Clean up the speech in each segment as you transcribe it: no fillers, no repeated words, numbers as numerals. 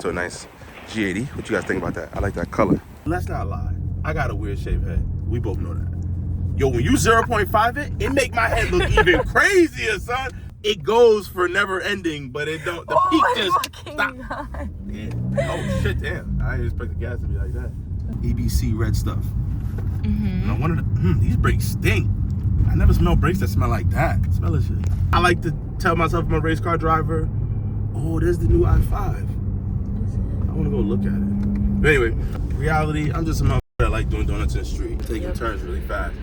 to a nice G80. What you guys think about that? I like that color. Let's not lie. I got a weird shaped head. We both know that. Yo, when you 0.5 it make my head look even crazier, son. It goes for never ending, but it don't. The peak just stop. Yeah. Oh shit, damn! I didn't expect the gas to be like that. ABC red stuff. No wonder these brakes stink. I never smelled brakes that smell like that. Smell this shit. I like to tell myself I'm a race car driver. Oh, there's the new i5. I want to go look at it. But anyway, reality, I'm just a motherfucker that like doing donuts in the street, taking turns really fast.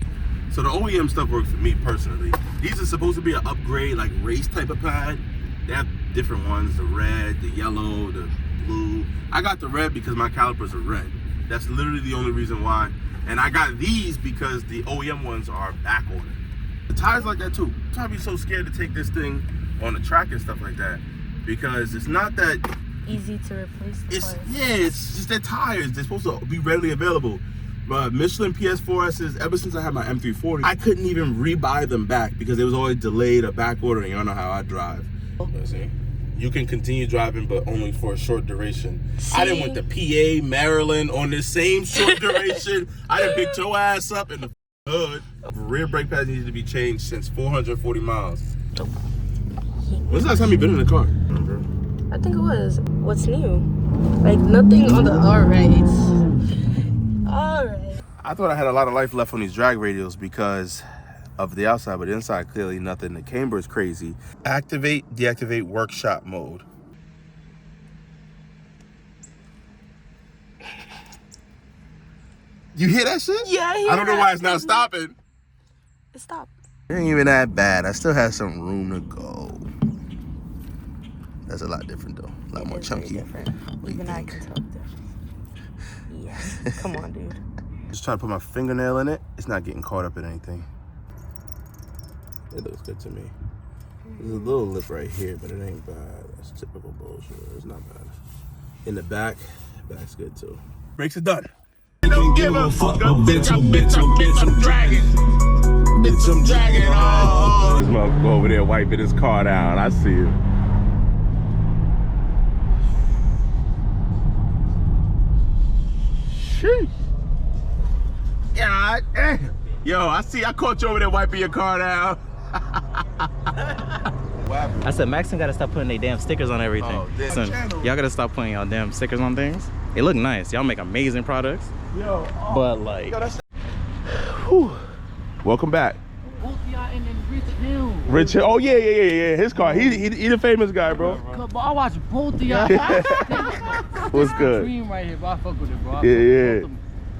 So the OEM stuff works for me personally. These are supposed to be an upgrade, like race type of pad. They have different ones, the red, the yellow, the blue. I got the red because my calipers are red. That's literally the only reason why. And I got these because the OEM ones are back ordered. The tires like that too. I'm trying to be so scared to take this thing on the track and stuff like that because it's not that easy to replace the parts. Yeah, it's just their tires. They're supposed to be readily available. Michelin PS4Ss, ever since I had my M340, I couldn't even rebuy them back because it was always delayed or back ordering. Y'all know how I drive. Let's see. You can continue driving, but only for a short duration. See? I done went to PA, Maryland on this same short duration. I done picked your ass up in the hood. Rear brake pads needed to be changed since 440 miles. When's the last time you been in the car? I think it was. What's new? Like nothing on the alright. I thought I had a lot of life left on these drag radials because of the outside, but the inside clearly nothing. The camber is crazy. Activate, deactivate workshop mode. You hear that shit? Yeah, I don't know why it's not stopping. It stopped. It ain't even that bad. I still have some room to go. That's a lot different though. A lot more chunky. Even I can tell the difference. Yeah. Come on, dude. Just trying to put my fingernail in it. It's not getting caught up in anything. It looks good to me. There's a little lip right here, but it ain't bad. That's typical bullshit. It's not bad. In the back's good too. Brakes are done. I don't give a fuck, bitch, I'm dragging. Bitch, I'm dragging. Oh. This motherfucker over there wiping his car down. I see him. Sheesh. God damn. Yo, I caught you over there wiping your car down. I said MAXTON gotta stop putting their damn stickers on everything. Oh, Listen, y'all gotta stop putting y'all damn stickers on things. They look nice. Y'all make amazing products. Yo, but like, whew. Welcome back. Rich Hill. Oh yeah. His car. He the famous guy, bro. I watch both of y'all. What's good? Dream right here, bro. I fuck with it, bro. Yeah.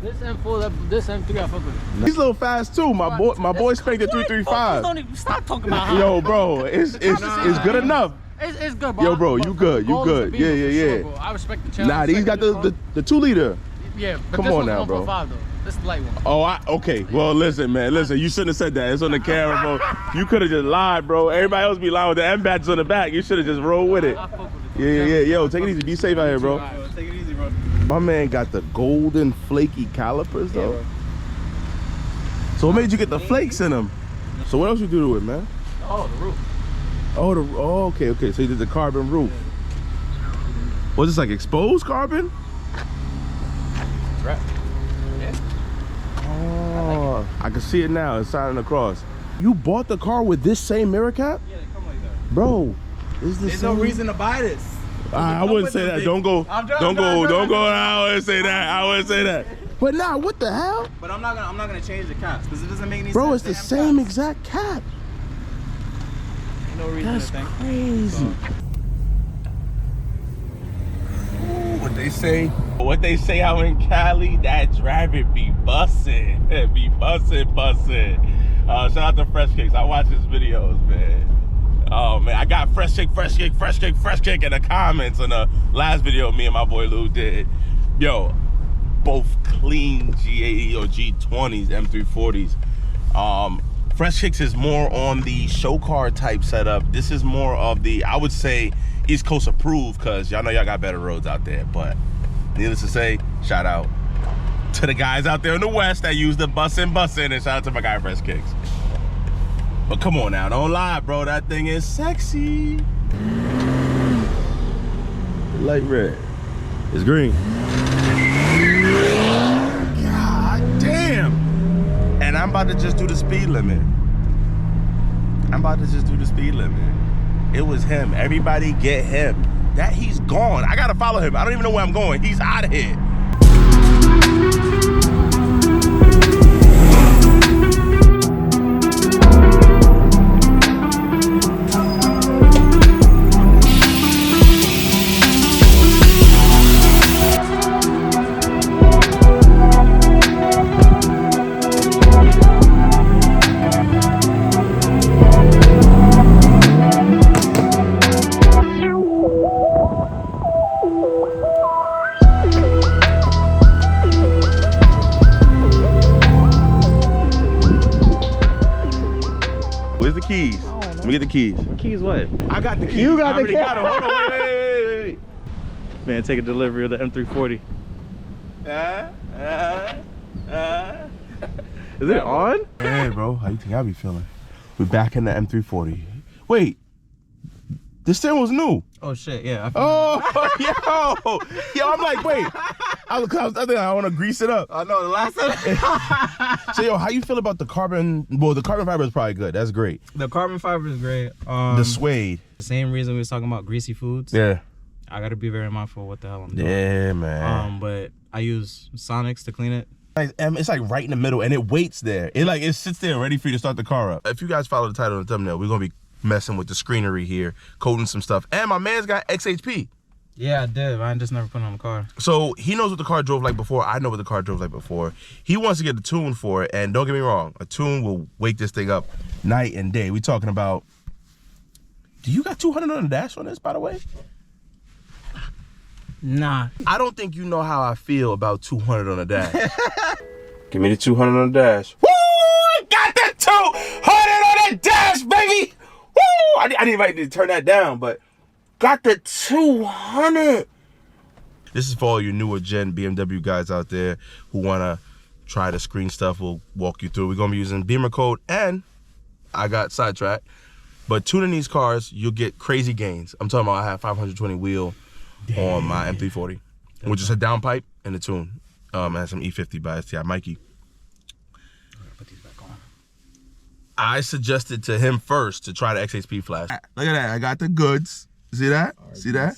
This M4, this M3, I fuck with it. He's a little fast too. My boy spanked the 335. Don't even stop talking about how. Yo, bro, it's good enough. It's good, bro. Yo, bro, you good. Yeah. Sure, I respect the challenge. Nah, these got the 2 liter. Yeah, but come this on one's now, bro. 1.5 though. This is the light one. Oh, okay. Well, listen, man. Listen, you shouldn't have said that. It's on the camera, bro. You could have just lied, bro. Everybody else be lying with the M badges on the back. You should have just rolled with it. I fuck with it. Yeah. Yo, take it easy. Be safe out here, bro. Take it easy, bro. My man got the golden flaky calipers, though. Yeah, so what made you get the flakes in them? So what else you do to it, man? Oh, the roof. Oh, okay. So you did the carbon roof. Was this like exposed carbon? Right. Yeah. Oh, I can see it now. It's signing across. You bought the car with this same mirror cap? Yeah, they come like that. Bro, is this there's no reason to buy this. I wouldn't say that. Don't go. I wouldn't say that. But now, what the hell? But I'm not gonna change the caps because it doesn't make any sense. Bro, it's the same exact cap. Ain't no reason That's to think. crazy. What they say out in Cali, that Dravit be bussin'. Be bussin'. Shout out to Fresh Cakes. I watch his videos, man. Oh man, I got fresh cake in the comments on the last video me and my boy Lou did. Yo, both clean G80 or G20s, M340s. Fresh Cakes is more on the show car type setup. This is more of the, I would say, East Coast approved, because y'all know y'all got better roads out there. But needless to say, shout out to the guys out there in the West that use the bussin', and shout out to my guy Fresh Cakes. But come on now, don't lie, bro. That thing is sexy. Light red. It's green. God damn. And I'm about to just do the speed limit. It was him. Everybody get him. That he's gone. I gotta follow him. I don't even know where I'm going. He's out of here. Where's the keys? Let me get the keys. Keys what? I got the keys. You got the keys. Got them. Hold on, wait. Man, take a delivery of the M340. Is it on? Hey, bro, how you think I be feeling? We're back in the M340. Wait, this thing was new. Oh shit, yeah. Oh, yo, I'm like, wait. I think I want to grease it up. I know the last time. So, yo, how you feel about the carbon? Well, the carbon fiber is probably good. That's great. The carbon fiber is great. The suede. The same reason we was talking about greasy foods. Yeah. I gotta be very mindful of what the hell I'm doing. Yeah, man. But I use Sonics to clean it. It's like right in the middle, and it waits there. It sits there ready for you to start the car up. If you guys follow the title and the thumbnail, we're gonna be messing with the screenery here, coding some stuff. And my man's got XHP. Yeah, I did. But I just never put it on the car. So he knows what the car drove like before. I know what the car drove like before. He wants to get a tune for it, and don't get me wrong, a tune will wake this thing up night and day. We talking about. Do you got 200 on the dash on this, by the way? Nah. I don't think you know how I feel about 200 on the dash. Give me the 200 on the dash. Woo! I got the 200 on the dash, baby! Woo! I didn't even need to turn that down, but got the 200. This is for all you newer gen BMW guys out there who want to try the screen stuff. We'll walk you through. We're going to be using BimmerCode, and I got sidetracked. But tuning these cars, you'll get crazy gains. I'm talking about I have 520 wheel. Damn. On my M340, which is a downpipe and a tune. And some E50 by STI Mikey. Put these back on. I suggested to him first to try the XHP flash. Look at that, I got the goods. See that? See that?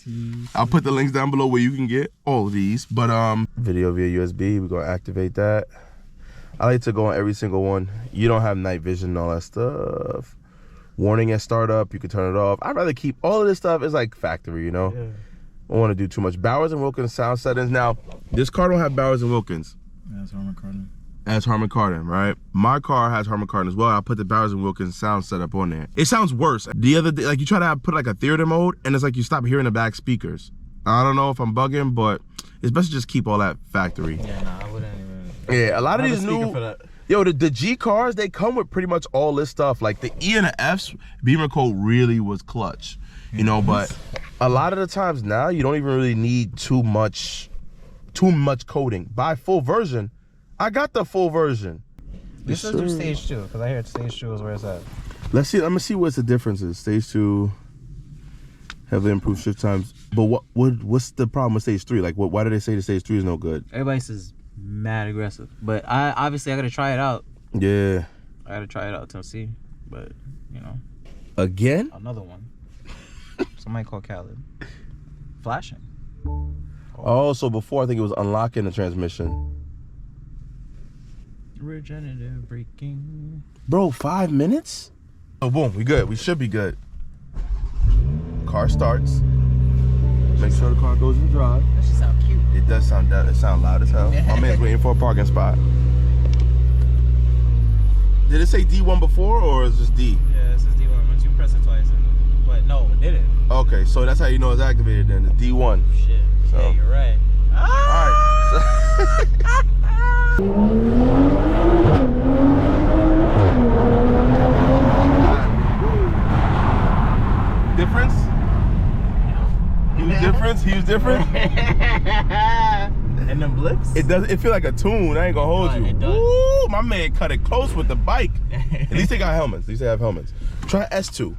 I'll put the links down below where you can get all of these. But video via USB, we're gonna activate that. I like to go on every single one. You don't have night vision and all that stuff. Warning at startup, you can turn it off. I'd rather keep all of this stuff. It's like factory, you know? Yeah. I don't want to do too much. Bowers and Wilkins sound settings. Now, this car don't have Bowers and Wilkins. That's Harman Kardon. That's Harman Kardon, right? My car has Harman Kardon as well. I put the Bowers and Wilkins sound setup on there. It sounds worse. The other day, like you try to put like a theater mode, and it's like you stop hearing the back speakers. I don't know if I'm bugging, but it's best to just keep all that factory. Yeah, nah, I wouldn't even. Yeah, a lot of these new. Yo, the G cars, they come with pretty much all this stuff. Like the E and the F's, BimmerCode really was clutch. You know, but a lot of the times now you don't even really need too much coding. Buy full version. I got the full version. This is through stage 2, because I hear stage 2 is where it's at. Let's see. Let me see what's the difference is. Stage 2, heavily improved shift times. But what's the problem with stage 3? Like, why do they say the stage 3 is no good? Everybody says mad aggressive, but I gotta try it out. Yeah. I gotta try it out to see, but you know. Again? Another one. Somebody called Khaled. Flashing. Oh, so before I think it was unlocking the transmission. Regenerative braking. Bro, 5 minutes? Oh, boom, we good. We should be good. Car starts. Make sure the car goes in drive. That should sound cute. It does sound loud as hell. My man's waiting for a parking spot. Did it say D1 before, or is it just D? Yeah, this is D1. Once you press it twice, but no, it didn't. Okay, so that's how you know it's activated then. It's D1. Shit. So. Yeah, you're right. Alright. Difference? He was different? And them blips? It feel like a tune. I ain't gonna hold you. It does. Ooh, my man cut it close with the bike. At least they got helmets. At least they have helmets. Try S2.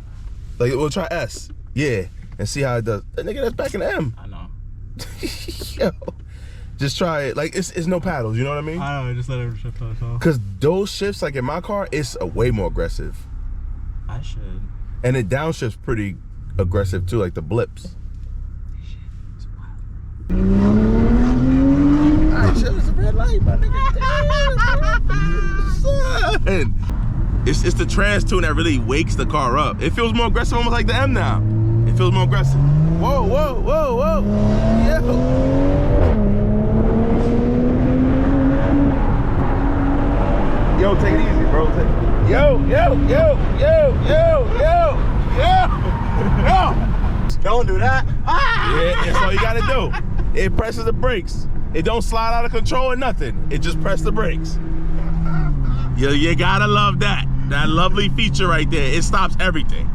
Like, we'll try S. Yeah. And see how it does. That nigga, that's back in the M. I know. Yo, just try it. Like it's no paddles. You know what I mean? I don't know. Just let it shift on itself. Cause those shifts, like in my car, it's way more aggressive. I should. And it downshifts pretty aggressive too, like the blips. Alright, shit, it's a red light, my nigga. Son. It's the trans tune that really wakes the car up. It feels more aggressive, almost like the M now. It feels more aggressive. Whoa, whoa, whoa, whoa. Yo, take it easy, bro. Yo. Don't do that. Yeah, that's all you gotta do. It presses the brakes. It don't slide out of control or nothing. It just press the brakes. Yo, you gotta love that. That lovely feature right there. It stops everything.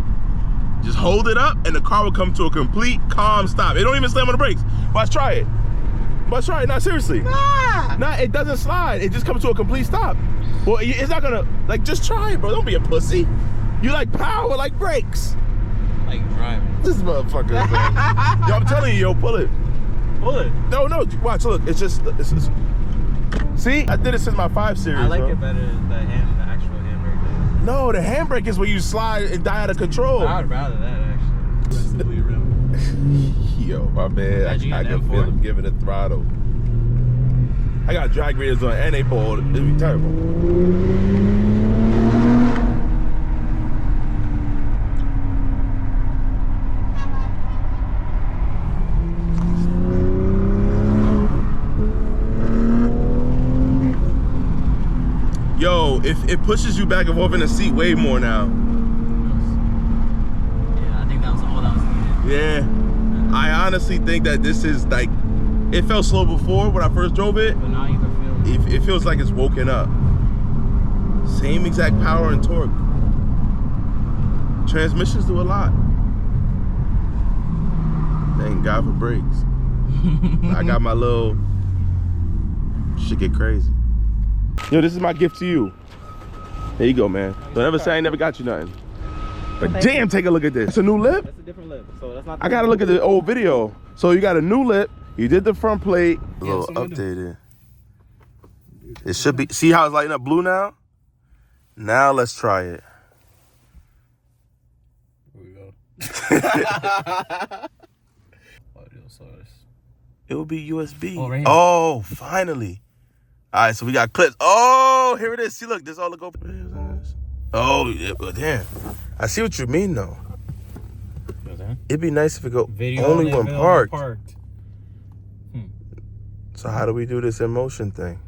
Just hold it up and the car will come to a complete calm stop. It don't even slam on the brakes. Watch, try it. Watch, try it. Nah, seriously. Nah, it doesn't slide. It just comes to a complete stop. Well, it's not gonna, like, just try it, bro. Don't be a pussy. You like power, like brakes. Like driving. This motherfucker, man. Yo, I'm telling you, yo, pull it. Pull it. No, watch, look. It's just, see? I did it since my 5 Series, I like bro. it better than the actual handbrake. No, the handbrake is where you slide and die out of control. I would rather that, actually. Simply real. Yo, my man, I can feel him giving it throttle. I got drag radiators on and they pull. It'd be terrible. Yo, it pushes you back and forth in the seat way more now. Yeah, I think that was all that was needed. Yeah, I honestly think that this is like, it felt slow before when I first drove it. But now you can feel It feels like it's woken up. Same exact power and torque. Transmissions do a lot. Thank God for brakes. I got my little, shit get crazy. Yo, this is my gift to you. There you go, man. Don't ever say I ain't never got you nothing. But damn, take a look at this. It's a new lip? That's a different lip. So that's not. I gotta look at the old video. So you got a new lip. You did the front plate. A little updated. It should be. See how it's lighting up blue now? Now let's try it. Here we go. Audio source. It will be USB. Oh, right here. Oh, finally. All right, so we got clips. Oh, here it is. See, look, this all the go. Oh, yeah, but damn. I see what you mean, though. It'd be nice if it go Video only when parked. parked. So how do we do this in motion thing?